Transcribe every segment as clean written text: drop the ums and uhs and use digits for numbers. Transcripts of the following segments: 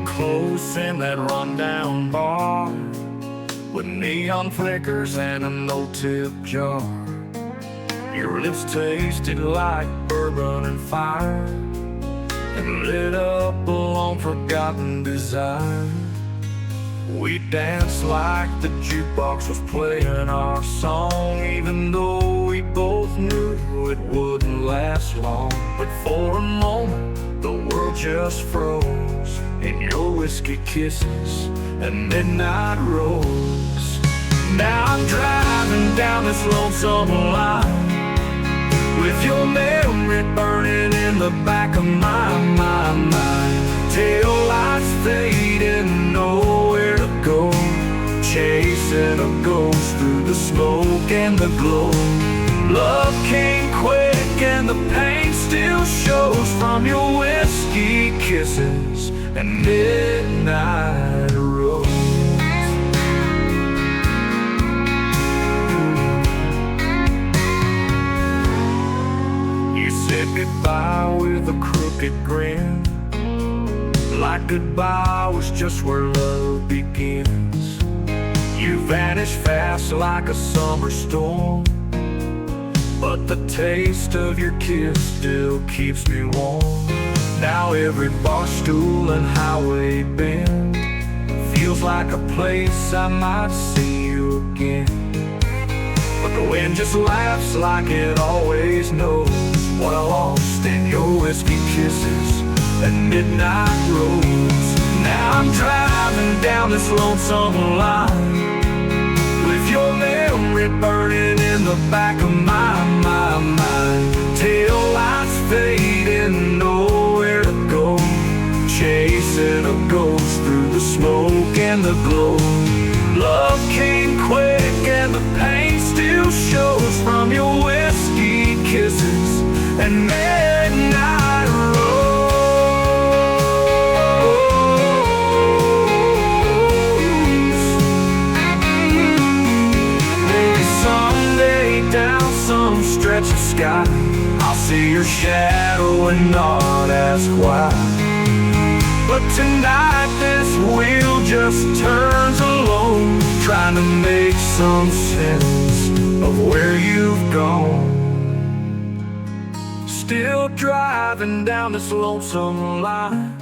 close in that rundown bar with neon flickers and a no-tip jar. Your lips tasted like bourbon and fire, and lit up a long-forgotten desire. We danced like the jukebox was playing our song, even though we both knew it wouldn't last long. But for a moment, the world just froze in your whiskey kisses and midnight rose. Now I'm driving down this lonesome line with your memory burning in the back of my mind. Tail lights fading, nowhere to go, chasing a ghost through the smoke and the glow. Love came quick and the pain still shows from your whiskey kisses and midnight rose. You said goodbye with a crooked grin, like goodbye was just where love begins. You vanished fast like a summer storm, but the taste of your kiss still keeps me warm. Now every bar stool and highway bend feels like a place I might see you again. But the wind just laughs like it always knows what I lost in your whiskey kisses and midnight roads. Now I'm driving down this lonesome line with your memory burning in the back of my mind. Tail lights fading, nowhere to go, chasing a ghost through the smoke and the glow. Love came quick and the pain still shows from your whiskey kisses and midnight rose. Maybe someday down some stretch of sky I'll see your shadow and not ask why. But tonight this wheel just turns alone, trying to make some sense of where you've gone. Still driving down this lonesome line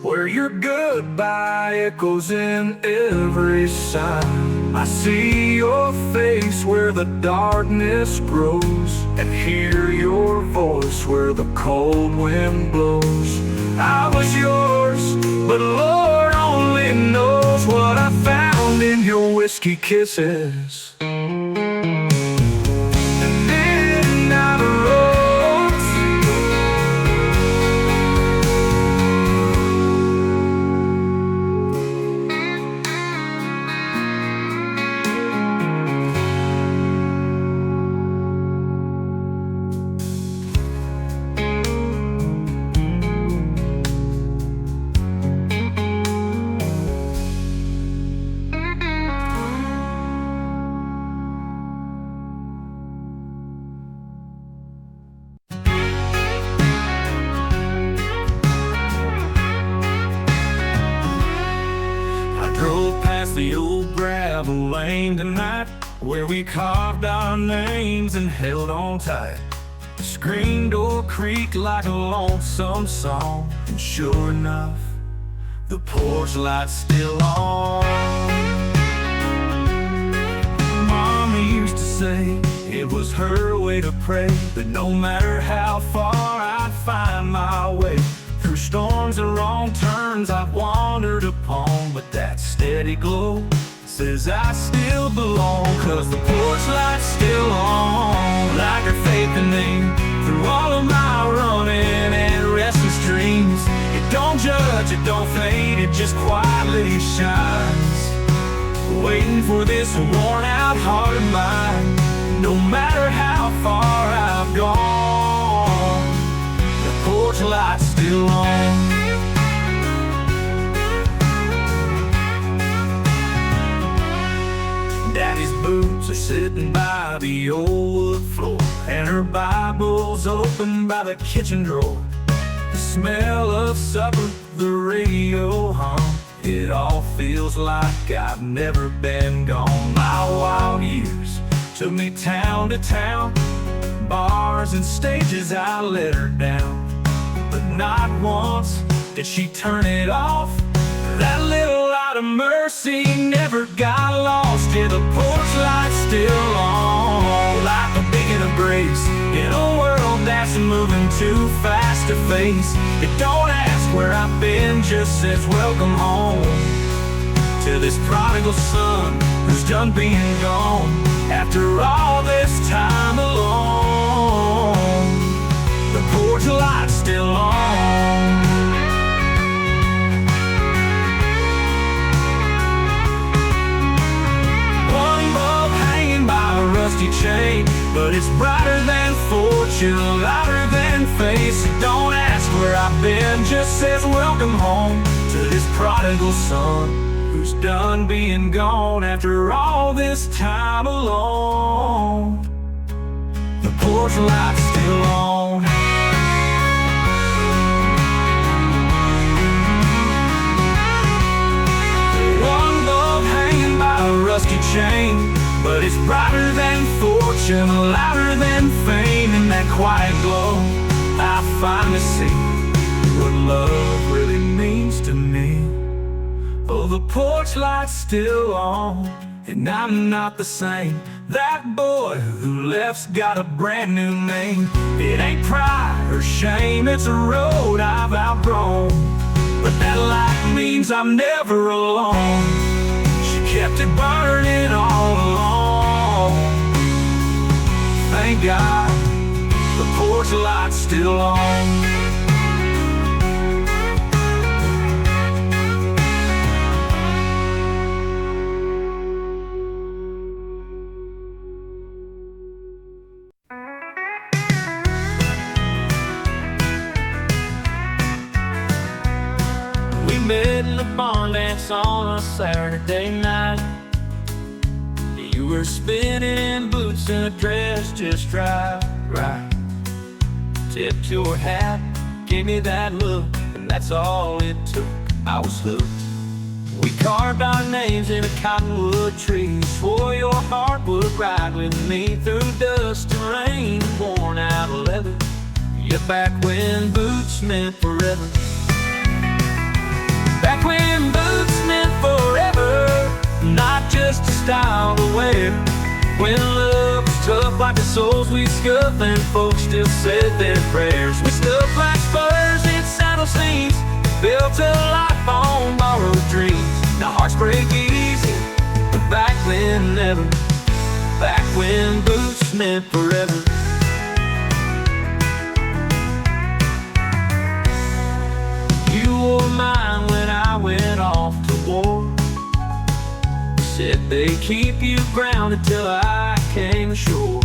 where your goodbye echoes in every sign. I see your face where the darkness grows, and hear your voice where the cold wind blows. I was yours, but Lord only knows what I found in your whiskey kisses and midnight roads. The old gravel lane tonight, where we carved our names and held on tight. The screen door creaked like a lonesome song, and sure enough, the porch light's still on. Mama used to say it was her way to pray, that no matter how far I'd find my way, through storms and wrong turns I've wandered upon, but that steady glow says I still belong. Cause the porch light's still on, like her faith in me, through all of my running and restless dreams. It don't judge, it don't fade, it just quietly shines, waiting for this worn out heart of mine. No matter how far I've gone, the porch light's still on. Daddy's boots are sitting by the old wood floor, and her Bible's open by the kitchen drawer. The smell of supper, the radio hum. It all feels like I've never been gone. My wild years took me town to town, bars and stages I let her down. But not once did she turn it off. That little light of mercy never got lost. Yeah, the porch light's still on, like a beacon of grace in a world that's moving too fast to face. It don't ask where I've been, just says welcome home to this prodigal son who's done being gone. After all this time alone, the porch light's still on. One bulb hanging by a rusty chain, but it's brighter than fortune, lighter than face. It don't ask where I've been, just says welcome home to this prodigal son who's done being gone. After all this time alone, the porch light's still on. One bulb hanging by a rusty chain, but it's brighter than fortune, louder than fame. In that quiet glow, I finally see what love really means to me. Oh, the porch light's still on, and I'm not the same. That boy who left's got a brand new name. It ain't pride or shame, it's a road I've outgrown, but that light means I'm never alone. She kept it burning all along. Thank God, the porch light's still on. Met in the barn dance on a Saturday night. You were spinning in boots and a dress just right. Tipped your hat, gave me that look, and that's all it took. I was hooked. We carved our names in a cottonwood tree. Swore your heart would ride with me through dust and rain, worn out leather. Yeah, back when boots meant forever. Back when boots meant forever, not just a style to wear. When love was tough like the souls we scuffed, and folks still said their prayers. We stuffed like spurs in saddle seams, built a life on borrowed dreams. Now hearts break easy, but back then never. Back when boots meant forever. You wore mine when I went off to war. Said they'd keep you grounded till I came ashore.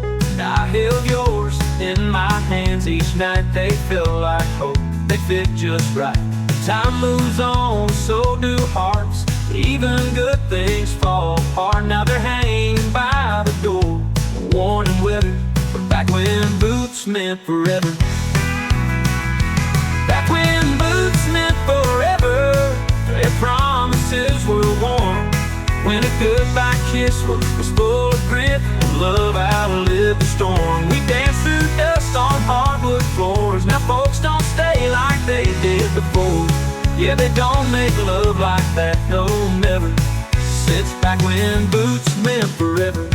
And I held yours in my hands each night. They felt like hope, they fit just right. Time moves on, so do hearts. Even good things fall apart. Now they're hanging by the door, worn and weathered. But back when boots meant forever. Back when boots meant forever, their promises were warm. When a goodbye kiss was full of grit, love outlived the storm. We danced through dust on hardwood floors. Now folks don't stay like they did before. Yeah, they don't make love like that, no, never. Since back when boots meant forever.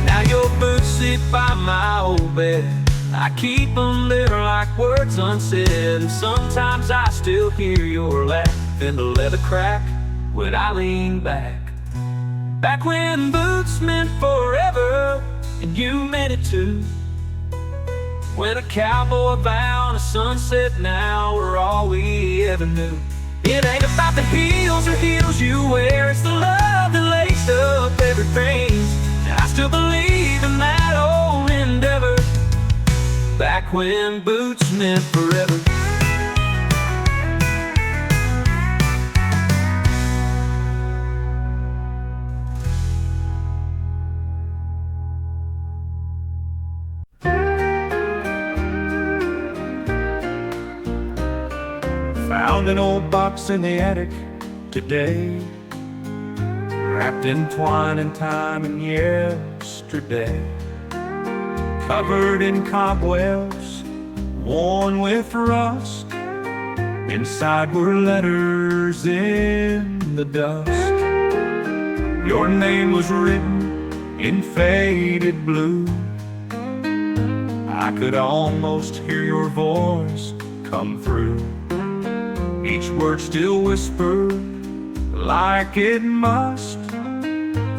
Now your boots sit by my old bed. I keep them there like words unsaid. And sometimes I still hear your laugh in the leather crack when I lean back. Back when boots meant forever, and you meant it too. When a cowboy vow and a sunset now were all we ever knew. It ain't about the heels or heels you wear, it's the love that laced up everything. And I still believe in that old endeavor. Back when boots meant forever. found an old box in the attic today, wrapped in twine and time and yesterday, covered in cobwebs, worn with rust. Inside were letters in the dust. Your name was written in faded blue. I could almost hear your voice come through. Each word still whispered like it must,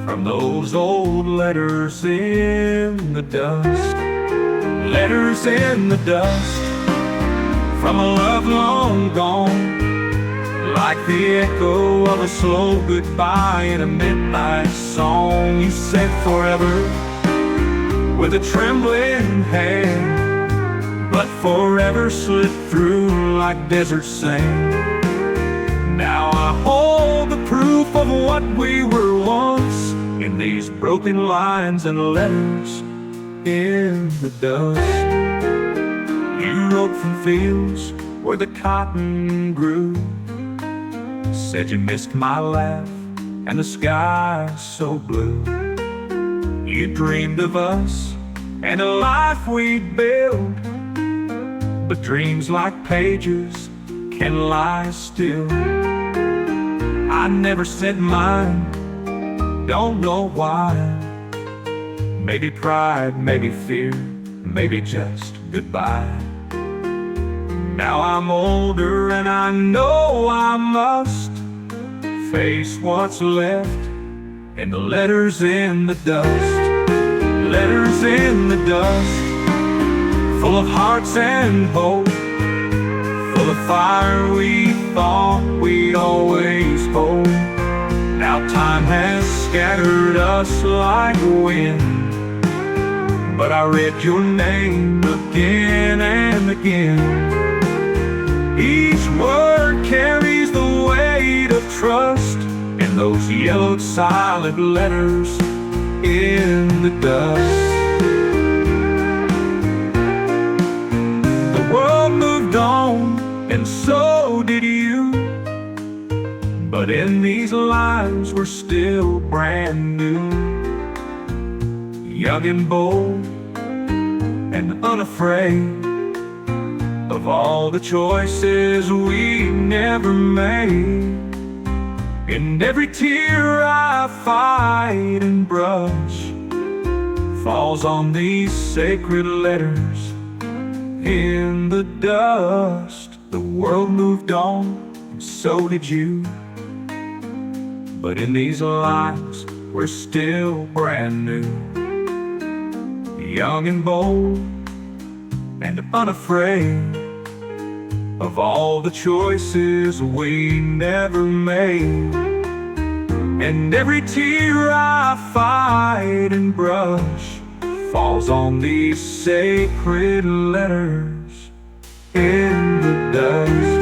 from those old letters in the dust. Letters in the dust, from a love long gone, like the echo of a slow goodbye in a midnight song. You said forever with a trembling hand, but forever slipped through like desert sand. Now I hold the proof of what we were once in these broken lines and letters in the dust. You wrote from fields where the cotton grew, said you missed my laugh and the sky so blue. You dreamed of us and a life we'd build, but dreams like pages can lie still. I never said mine, don't know why. Maybe pride, maybe fear, maybe just goodbye. Now I'm older and I know I must face what's left in the letters in the dust. Letters in the dust, full of hearts and hope, full of fire we thought we'd always hold. Now time has scattered us like wind, but I read your name again and again. Each word carries the weight of trust in those yellowed silent letters in the dust. The world moved on and so did you, but in these lines we're still brand new. Young and bold and unafraid of all the choices we never made. And every tear I fight and brush falls on these sacred letters in the dust. The world moved on, and so did you, but in these lines we're still brand new. Young and bold and unafraid of all the choices we never made. And every tear I fight and brush falls on these sacred letters in the dust.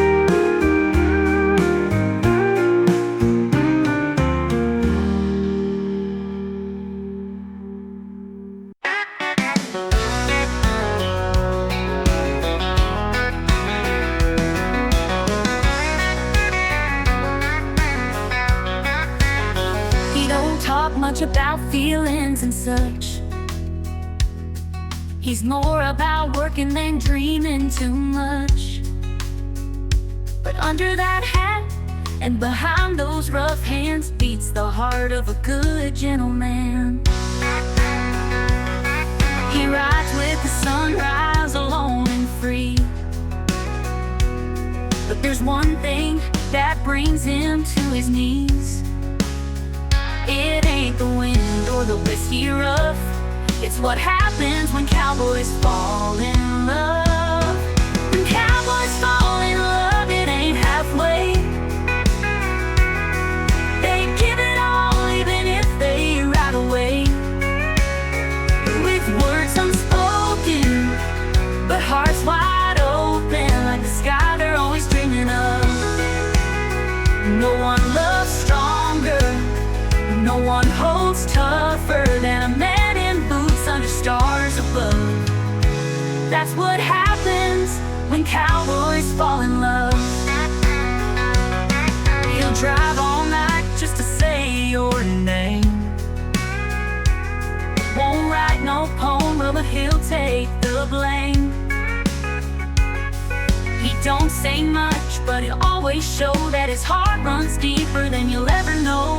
Much about feelings and such. He's more about working than dreaming too much. But under that hat and behind those rough hands beats the heart of a good gentleman. He rides with the sunrise alone and free, but there's one thing that brings him to his knees. It ain't the wind or the whiskey rough, it's what happens when cowboys fall in love. When cowboys fall in love, it ain't halfway. They give it all even if they ride away. With words unspoken, but hearts wide open, like the sky they're always dreaming of. No one loves stronger, no one holds tougher than a man in boots under stars above. That's what happens when cowboys fall in love. but he'll take the blame. He don't say much, but he'll always show that his heart runs deeper than you'll ever know.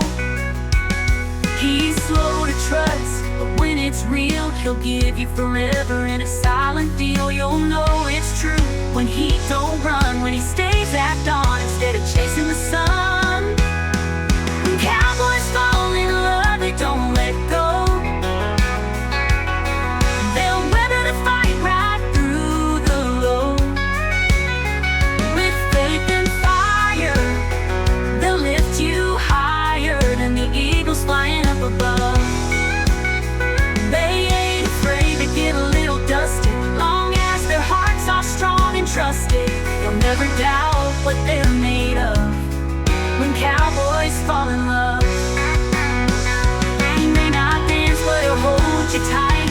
He's slow to trust, but when it's real, he'll give you forever in a silent deal. You'll know it's true when he don't run, when he stays at dawn instead of chasing the sun. When cowboys fall in love, they don't let go. They'll weather the fight right through the low. With faith and fire, they'll lift you higher than the eagles flying up above. They ain't afraid to get a little dusty, long as their hearts are strong and trusted. They'll never doubt what they're made of. When cowboys fall in love, he may not dance, but he'll hold you tight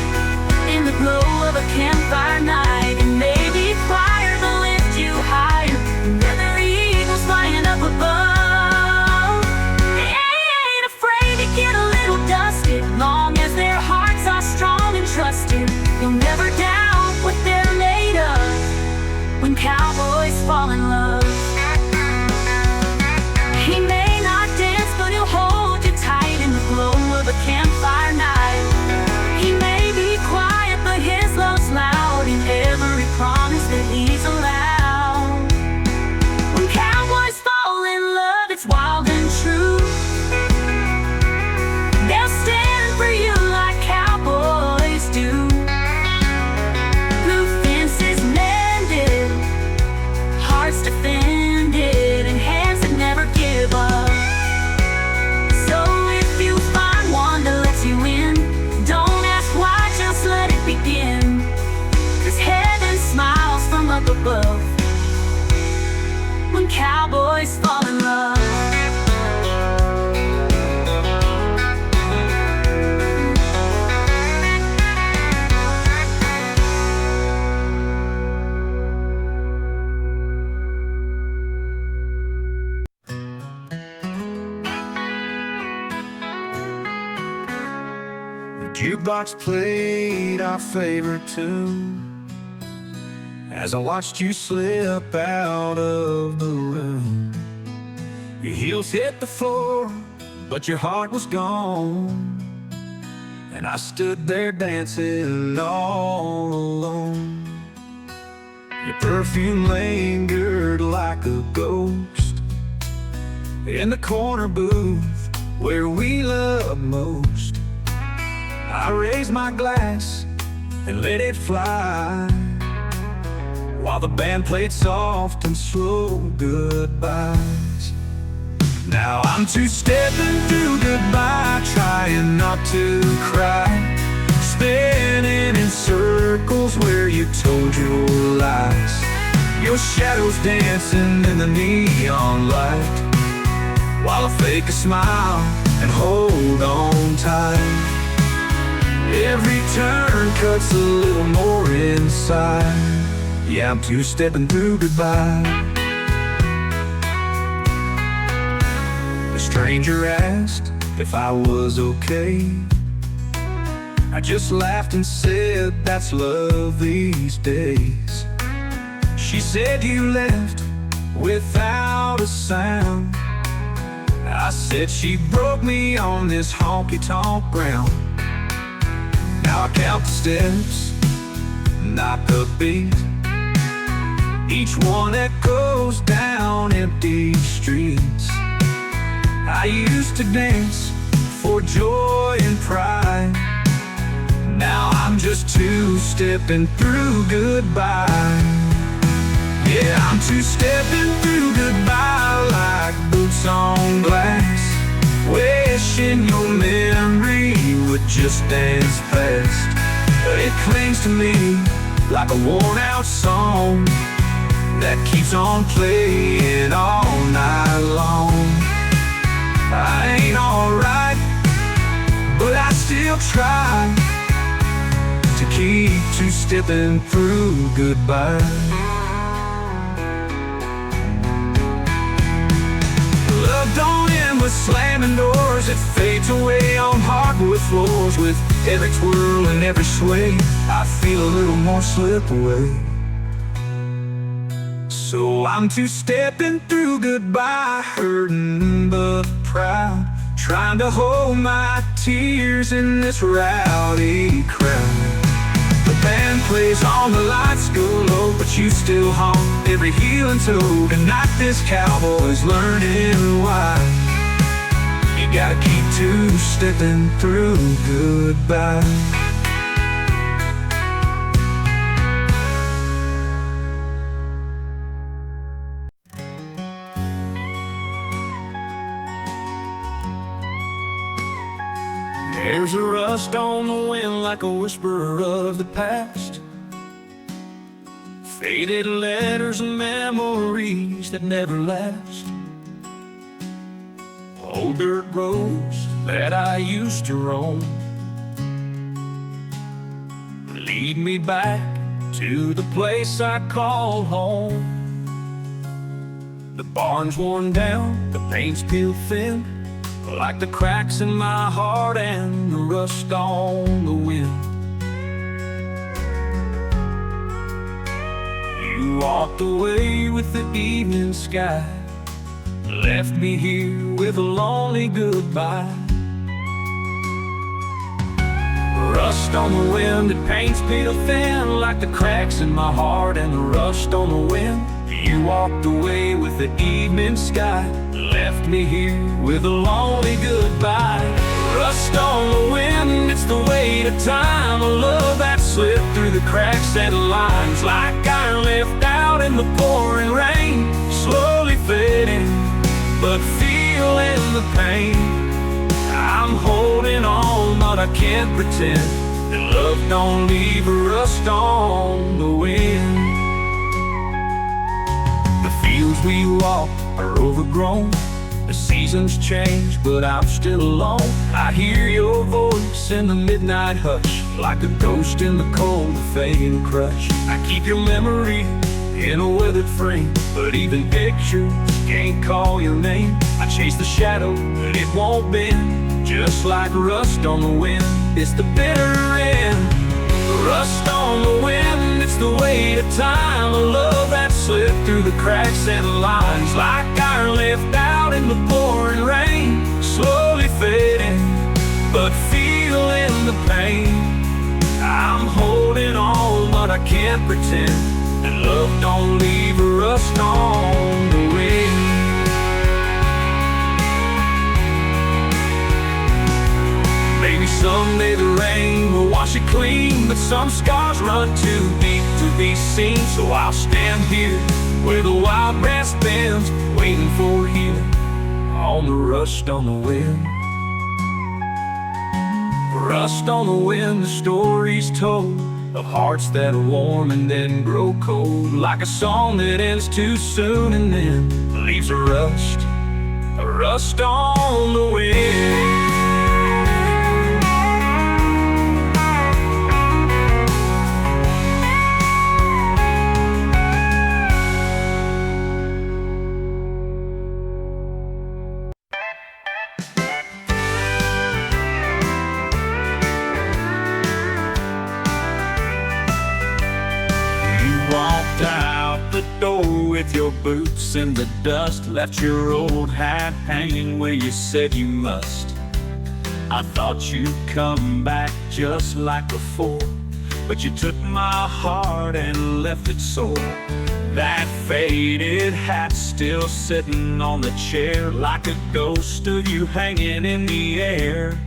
in the glow of a campfire night. And maybe fire will lift you higher than the eagles flying up above. They ain't afraid to get a little dusty, long as their hearts are strong and trusted. You'll never doubt what they're made of. When cowboys fall in love, he may not dance, but he'll hold you tight in the glow of a campfire night. He may be quiet, but his love's loud in every promise that he's allowed. When cowboys fall in love, it's wild and true. They'll stand for you like cowboys do. Blue fences mended, hearts defended, and hands that never give up. So if you find one that lets you in, don't ask why, just let it begin. 'Cause heaven smiles from up above when cowboys fall in love. Jukebox played our favorite tune as I watched you slip out of the room. Your heels hit the floor, but your heart was gone, and I stood there dancing all alone. Your perfume lingered like a ghost in the corner booth where we love most. I raised my glass and let it fly while the band played soft and slow goodbyes. Now I'm two-stepping through goodbye, trying not to cry, spinning in circles where you told your lies. Your shadows dancing in the neon light while I fake a smile and hold on tight. Every turn cuts a little more inside. Yeah, I'm two-stepping through goodbye. The stranger asked if I was okay. I just laughed and said, that's love these days. She said you left without a sound. I said she broke me on this honky-tonk ground. Now I count the steps, not the beat, each one echoes down empty streets. I used to dance for joy and pride. Now I'm just two-stepping through goodbye. Yeah, I'm two-stepping through goodbye like boots on glass, wishing your memory would just dance past. It clings to me like a worn-out song that keeps on playing all night long. I ain't alright, but I still try to keep two-stepping through goodbye. Love don't end with slamming doors, it fades away on hardwood floors. With every twirl and every sway, I feel a little more slip away. So I'm two-stepping through goodbye, hurting but proud, trying to hold my tears in this rowdy crowd. The band plays on, the lights go low, but you still haunt every heel and toe. Tonight this cowboy's learning why you gotta keep two-stepping through goodbye. There's a rust on the wind like a whisperer of the past, faded letters and memories that never last. Old dirt roads that I used to roam lead me back to the place I call home. The barn's worn down, the paint's peeled thin, like the cracks in my heart and the rust on the wind. You walked away with the evening sky, left me here with a lonely goodbye. Rust on the wind, it paints peeled thin, like the cracks in my heart and the rust on the wind. You walked away with the evening sky, left me here with a lonely goodbye. Rust on the wind, it's the weight of time, a love that slipped through the cracks and lines, like iron left out in the pouring rain, slowly fading, but feeling the pain. I'm holding on, but I can't pretend that love don't leave a rust on the wind. The fields we walk are overgrown, the seasons change, but I'm still alone. I hear your voice in the midnight hush, like a ghost in the cold, the fading crush. I keep your memory in a weathered frame, but even pictures can't call your name. I chase the shadow, but it won't bend, just like rust on the wind. It's the bitter end. Rust on the wind, it's the weight of time, a love that slipped through the cracks and lines, like iron left out in the pouring rain, slowly fading, but feeling the pain. I'm holding on, but I can't pretend that love don't leave a rust on the wind. Maybe someday the rain will wash it clean, but some scars run too deep to be seen. So I'll stand here where the wild grass bends, waiting for healing on the rust on the wind. Rust on the wind, the stories told of hearts that are warm and then grow cold, like a song that ends too soon and then leaves a rust on the wind. With your boots in the dust, left your old hat hanging where you said you must. I thought you'd come back just like before, but you took my heart and left it sore. That faded hat still sitting on the chair, like a ghost of you hanging in the air.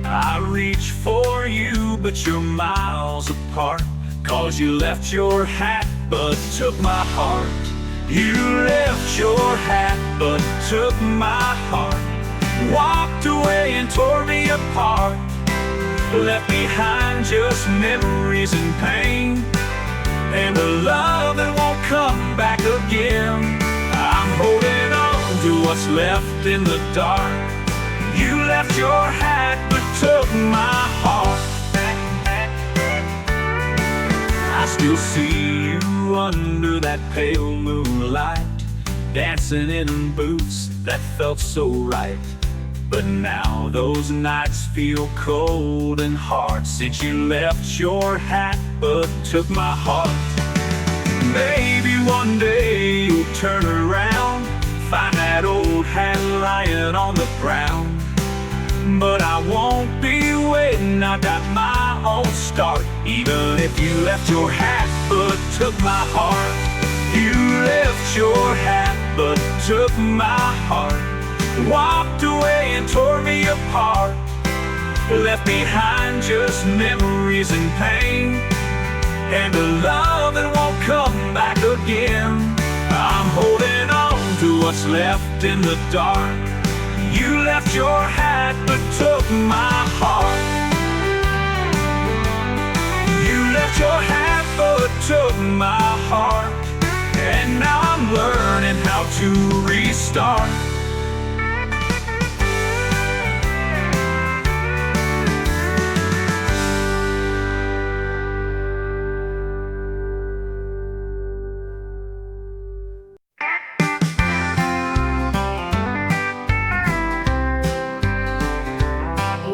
I reach for you, but you're miles apart, 'cause you left your hat but took my heart. You left your hat but took my heart, walked away and tore me apart, left behind just memories and pain, and a love that won't come back again. I'm holding on to what's left in the dark. You left your hat but took my heart. I still see you under that pale moonlight, dancing in boots that felt so right. But now those nights feel cold and hard, since you left your hat but took my heart. Maybe one day you'll turn around, find that old hat lying on the ground. But I won't be waiting, I got my own start. Even if you left your hat but took my heart. You left your hat but took my heart. Walked away and tore me apart. Left behind just memories and pain, and a love that won't come back again. I'm holding on to what's left in the dark. You left your hat but took my heart. You left your hat but took my heart. And now I'm learning how to restart.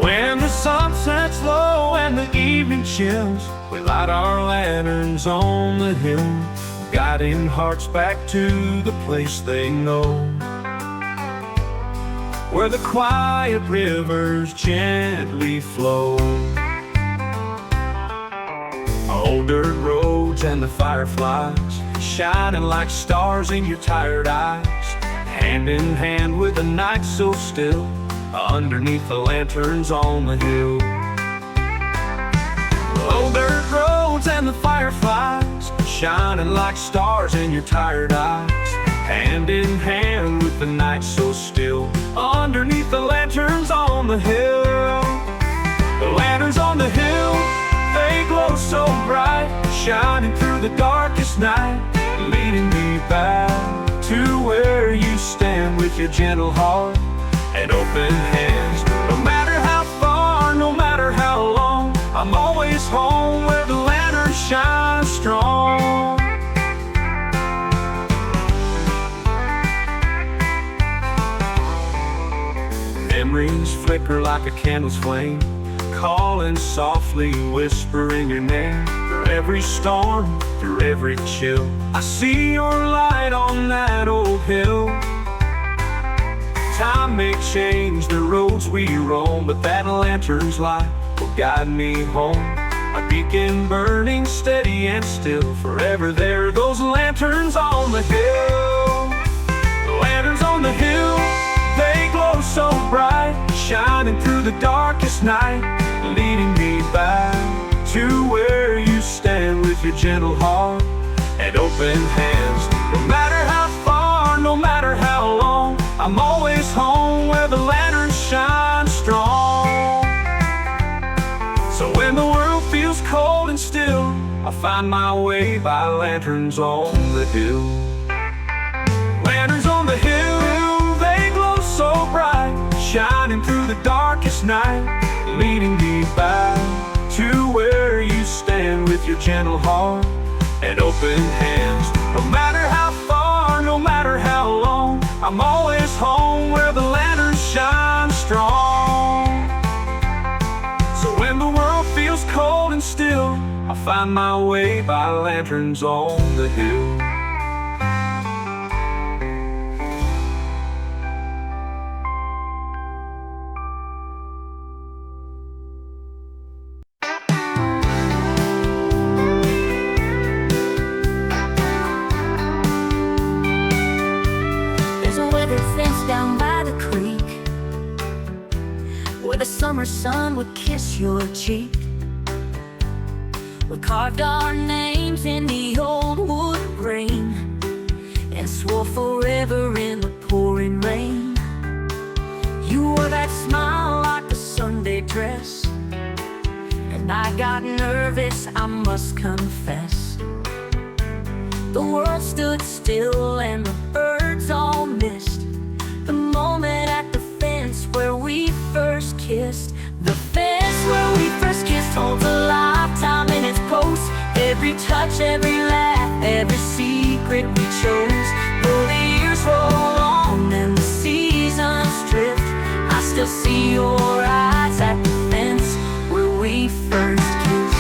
When the sun sets low and the evening chills, we light our lanterns on the hill, guiding hearts back to the place they know, where the quiet rivers gently flow. Old dirt roads and the fireflies shining like stars in your tired eyes, hand in hand with the night so still, underneath the lanterns on the hill. Old dirt roads and the fireflies shining like stars in your tired eyes, hand in hand with the night so still, underneath the lanterns on the hill. The lanterns on the hill, they glow so bright, shining through the darkest night, leading me back to where you stand with your gentle heart and open hands. No matter how far, no matter how long, I'm always home where the lantern shines strong. Memories flicker like a candle's flame, calling softly, whispering your name. Through every storm, through every chill, I see your light on that old hill. Time may change the roads we roam, but that lantern's light will guide me home. A beacon burning steady and still, forever there, those lanterns on the hill. The lanterns on the hill, they glow so bright, shining through the darkest night, leading me back to where you stand with your gentle heart and open hands. No matter how far, no matter how long, I'm always home where the lantern shines strong. So when the world feels cold and still, I find my way by lanterns on the hill. Lanterns on the hill, they glow so bright, shining through the darkest night, leading me back to where you stand with your gentle heart and open hands. No matter how far, no matter how long, I'm always home where the lantern shines strong. So when the world feels cold and still, I find my way by lanterns on the hill. Down by the creek, where the summer sun would kiss your cheek. We carved our names in the old wood grain and swore forever in the pouring rain. You wore that smile like a Sunday dress, and I got nervous, I must confess. The world stood still and the birds all missed the moment at the fence where we first kissed. The fence where we first kissed holds a lifetime in its post. Every touch, every laugh, every secret we chose. Though the years still see your eyes at the fence where we first kissed.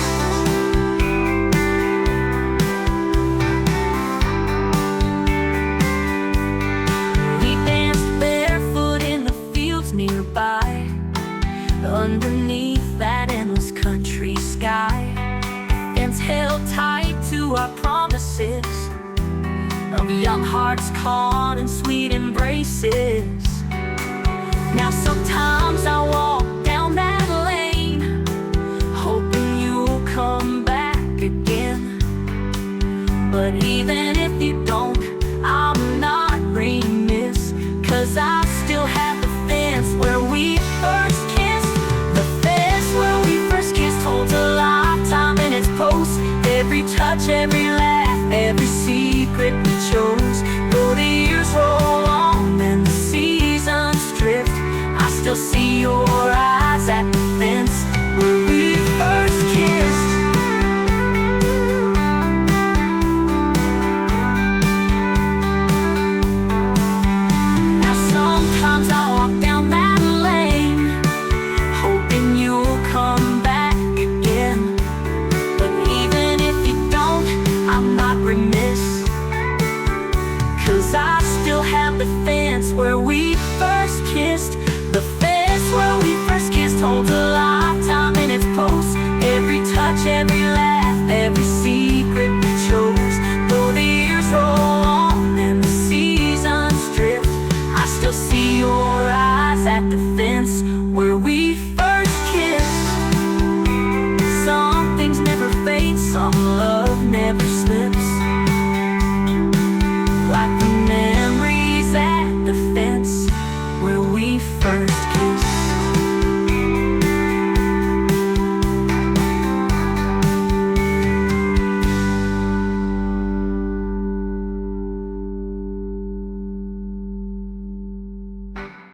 We danced barefoot in the fields nearby, underneath that endless country sky. Hands held tight to our promises of young hearts caught in sweet embraces. Now sometimes I walk down that lane, hoping you'll come back again. But even if you don't, I'm not remiss, 'cause I still have the fence where we first kissed. The fence where we first kissed holds a lifetime in its post. Every touch, every laugh, every secret we chose. Though the years roll on and the seasons drift, I still see your eyes at the fence where we first kissed. Now sometimes I walk down that lane, hoping you'll come back again. But even if you don't, I'm not remiss, 'cause I still have the fence where we first kissed. The fence where we first kissed holds a lifetime in its post. Every touch, every laugh, every secret we chose. Though the years roll on and the seasons drift, I still see your eyes at the fence where we